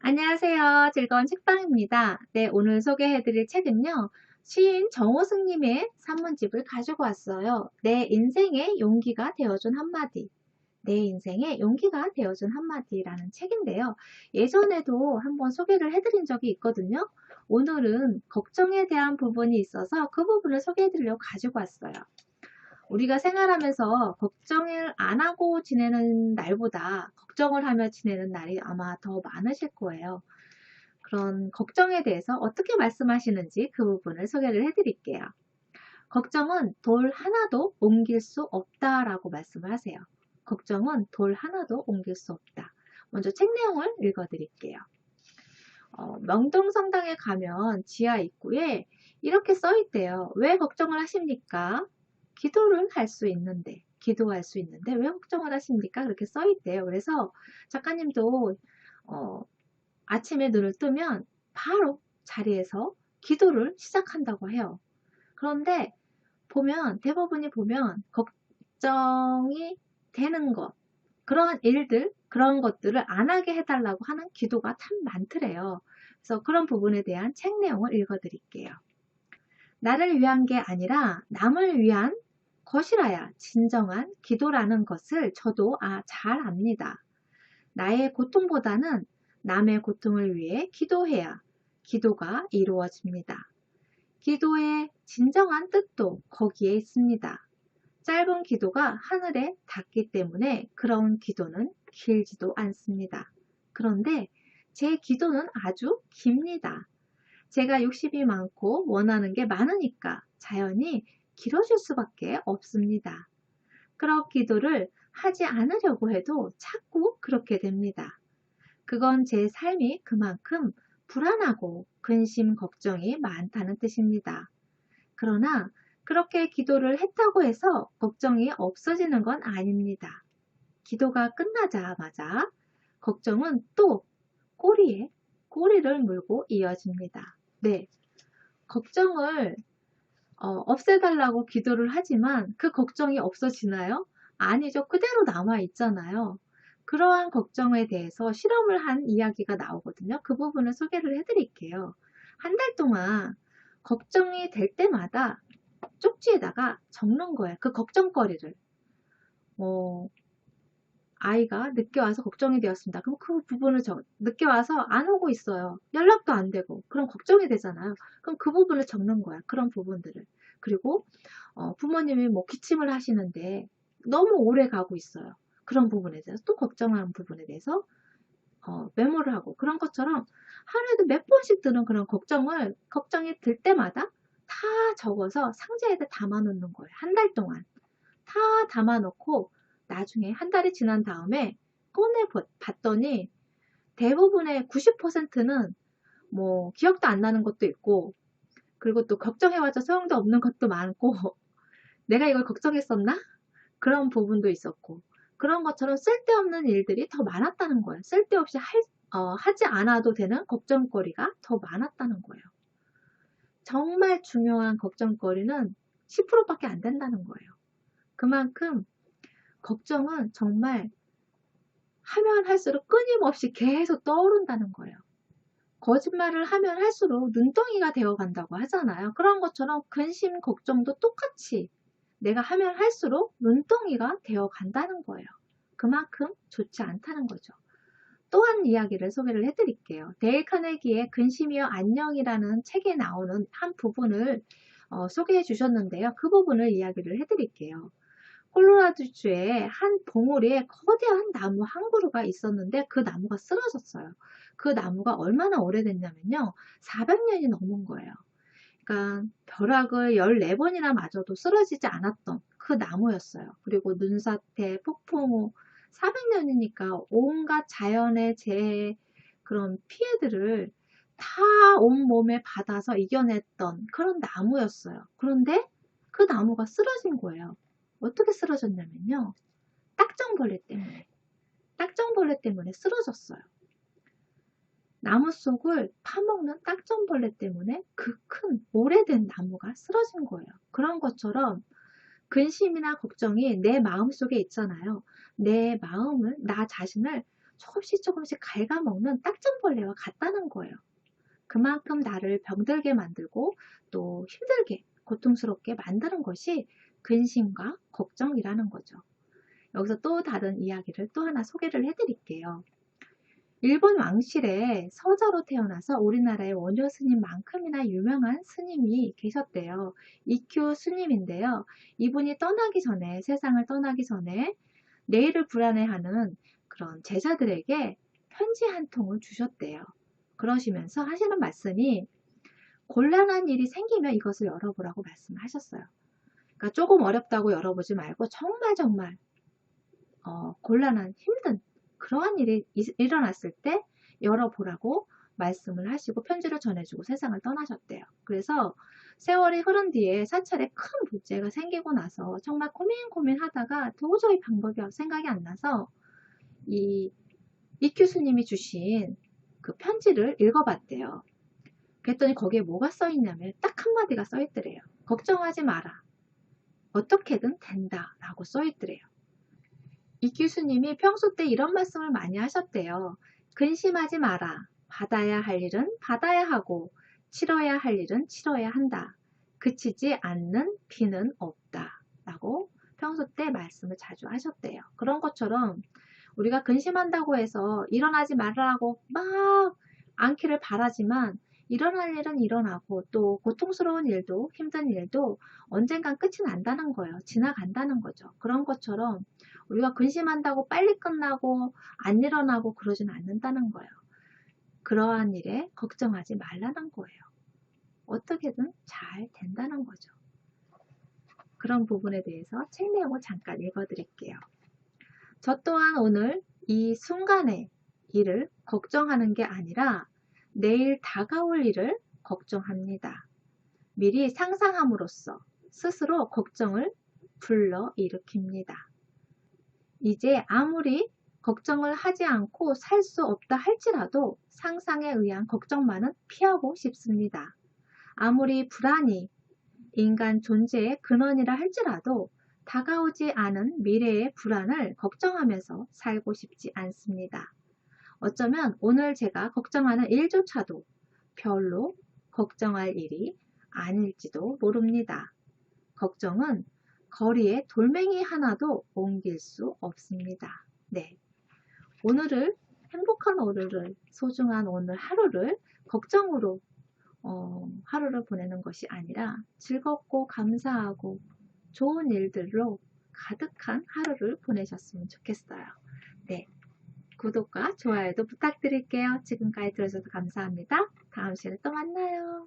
안녕하세요. 즐거운 책방입니다. 네, 오늘 소개해드릴 책은요. 시인 정호승님의 산문집을 가지고 왔어요. 내 인생의 용기가 되어준 한마디. 내 인생의 용기가 되어준 한마디라는 책인데요. 예전에도 한번 소개를 해드린 적이 있거든요. 오늘은 걱정에 대한 부분이 있어서 그 부분을 소개해드리려고 가지고 왔어요. 우리가 생활하면서 걱정을 안 하고 지내는 날보다 걱정을 하며 지내는 날이 아마 더 많으실 거예요. 그런 걱정에 대해서 어떻게 말씀하시는지 그 부분을 소개를 해드릴게요. 걱정은 돌 하나도 옮길 수 없다라고 말씀을 하세요. 걱정은 돌 하나도 옮길 수 없다. 먼저 책 내용을 읽어드릴게요. 명동성당에 가면 지하 입구에 이렇게 써 있대요. 왜 걱정을 하십니까? 기도를 할 수 있는데, 기도할 수 있는데 왜 걱정을 하십니까? 그렇게 써 있대요. 그래서 작가님도 아침에 눈을 뜨면 바로 자리에서 기도를 시작한다고 해요. 그런데 대부분이 보면 걱정이 되는 것, 그런 일들, 그런 것들을 안 하게 해달라고 하는 기도가 참 많더래요. 그래서 그런 부분에 대한 책 내용을 읽어드릴게요. 나를 위한 게 아니라 남을 위한 것이라야 진정한 기도라는 것을 저도 잘 압니다. 나의 고통보다는 남의 고통을 위해 기도해야 기도가 이루어집니다. 기도의 진정한 뜻도 거기에 있습니다. 짧은 기도가 하늘에 닿기 때문에 그런 기도는 길지도 않습니다. 그런데 제 기도는 아주 깁니다. 제가 욕심이 많고 원하는 게 많으니까 자연히 길어질 수밖에 없습니다. 그런 기도를 하지 않으려고 해도 자꾸 그렇게 됩니다. 그건 제 삶이 그만큼 불안하고 근심, 걱정이 많다는 뜻입니다. 그러나 그렇게 기도를 했다고 해서 걱정이 없어지는 건 아닙니다. 기도가 끝나자마자 걱정은 또 꼬리에 꼬리를 물고 이어집니다. 네, 걱정을 없애달라고 기도를 하지만 그 걱정이 없어지나요? 아니죠. 그대로 남아 있잖아요. 그러한 걱정에 대해서 실험을 한 이야기가 나오거든요. 그 부분을 소개를 해드릴게요. 한 달 동안 걱정이 될 때마다 쪽지에다가 적는 거예요. 그 걱정거리를. 뭐 아이가 늦게 와서 걱정이 되었습니다. 그럼 그 부분을 늦게 와서 안 오고 있어요. 연락도 안 되고. 그럼 걱정이 되잖아요. 그럼 그 부분을 적는 거야. 그런 부분들을. 그리고 부모님이 뭐 기침을 하시는데 너무 오래 가고 있어요. 그런 부분에 대해서 또 걱정하는 부분에 대해서 메모를 하고 그런 것처럼 하루에도 몇 번씩 드는 그런 걱정이 들 때마다 다 적어서 상자에다 담아 놓는 거예요. 한 달 동안. 다 담아 놓고 나중에 한 달이 지난 다음에 꺼내 봤더니 대부분의 90%는 뭐 기억도 안 나는 것도 있고 그리고 또 걱정해봤자 소용도 없는 것도 많고 내가 이걸 걱정했었나? 그런 부분도 있었고 그런 것처럼 쓸데없는 일들이 더 많았다는 거예요. 쓸데없이 하지 않아도 되는 걱정거리가 더 많았다는 거예요. 정말 중요한 걱정거리는 10%밖에 안 된다는 거예요. 그만큼 걱정은 정말 하면 할수록 끊임없이 계속 떠오른다는 거예요. 거짓말을 하면 할수록 눈덩이가 되어 간다고 하잖아요. 그런 것처럼 근심, 걱정도 똑같이 내가 하면 할수록 눈덩이가 되어 간다는 거예요. 그만큼 좋지 않다는 거죠. 또 한 이야기를 소개를 해드릴게요. 데일 카네기의 근심이여 안녕이라는 책에 나오는 한 부분을 소개해 주셨는데요. 그 부분을 이야기를 해드릴게요. 콜로라도주에 한 봉우리에 거대한 나무 한 그루가 있었는데 그 나무가 쓰러졌어요. 그 나무가 얼마나 오래됐냐면요. 400년이 넘은 거예요. 그러니까 벼락을 14번이나 맞아도 쓰러지지 않았던 그 나무였어요. 그리고 눈사태, 폭풍우 400년이니까 온갖 자연의 재해 그런 피해들을 다 온몸에 받아서 이겨냈던 그런 나무였어요. 그런데 그 나무가 쓰러진 거예요. 어떻게 쓰러졌냐면요. 딱정벌레 때문에. 딱정벌레 때문에 쓰러졌어요. 나무 속을 파먹는 딱정벌레 때문에 그 큰 오래된 나무가 쓰러진 거예요. 그런 것처럼 근심이나 걱정이 내 마음속에 있잖아요. 내 마음을, 나 자신을 조금씩 조금씩 갉아먹는 딱정벌레와 같다는 거예요. 그만큼 나를 병들게 만들고 또 힘들게 고통스럽게 만드는 것이 근심과 걱정이라는 거죠. 여기서 또 다른 이야기를 또 하나 소개를 해드릴게요. 일본 왕실에 서자로 태어나서 우리나라의 원효 스님만큼이나 유명한 스님이 계셨대요. 이큐 스님인데요. 이분이 떠나기 전에, 세상을 떠나기 전에 내일을 불안해하는 그런 제자들에게 편지 한 통을 주셨대요. 그러시면서 하시는 말씀이 곤란한 일이 생기면 이것을 열어보라고 말씀을 하셨어요. 그러니까 조금 어렵다고 열어보지 말고 정말 곤란한 힘든 그러한 일이 일어났을 때 열어보라고 말씀을 하시고 편지를 전해주고 세상을 떠나셨대요. 그래서 세월이 흐른 뒤에 사찰에 큰 문제가 생기고 나서 정말 고민하다가 도저히 방법이 생각이 안 나서 이 이큐스님이 주신 그 편지를 읽어봤대요. 그랬더니 거기에 뭐가 써있냐면 딱 한마디가 써있더래요. 걱정하지 마라. 어떻게든 된다 라고 써있더래요. 이 교수님이 평소 때 이런 말씀을 많이 하셨대요. 근심하지 마라. 받아야 할 일은 받아야 하고 치러야 할 일은 치러야 한다. 그치지 않는 비는 없다. 라고 평소 때 말씀을 자주 하셨대요. 그런 것처럼 우리가 근심한다고 해서 일어나지 말라고 막 않기를 바라지만 일어날 일은 일어나고 또 고통스러운 일도 힘든 일도 언젠간 끝이 난다는 거예요. 지나간다는 거죠. 그런 것처럼 우리가 근심한다고 빨리 끝나고 안 일어나고 그러진 않는다는 거예요. 그러한 일에 걱정하지 말라는 거예요. 어떻게든 잘 된다는 거죠. 그런 부분에 대해서 책 내용을 잠깐 읽어드릴게요. 저 또한 오늘 이 순간의 일을 걱정하는 게 아니라 내일 다가올 일을 걱정합니다. 미리 상상함으로써 스스로 걱정을 불러일으킵니다. 이제 아무리 걱정을 하지 않고 살 수 없다 할지라도 상상에 의한 걱정만은 피하고 싶습니다. 아무리 불안이 인간 존재의 근원이라 할지라도 다가오지 않은 미래의 불안을 걱정하면서 살고 싶지 않습니다. 어쩌면 오늘 제가 걱정하는 일조차도 별로 걱정할 일이 아닐지도 모릅니다. 걱정은 거리에 돌멩이 하나도 옮길 수 없습니다. 네, 오늘을 행복한 오늘을 소중한 오늘 하루를 걱정으로 하루를 보내는 것이 아니라 즐겁고 감사하고 좋은 일들로 가득한 하루를 보내셨으면 좋겠어요. 네, 구독과 좋아요도 부탁드릴게요. 지금까지 들어주셔서 감사합니다. 다음 시간에 또 만나요.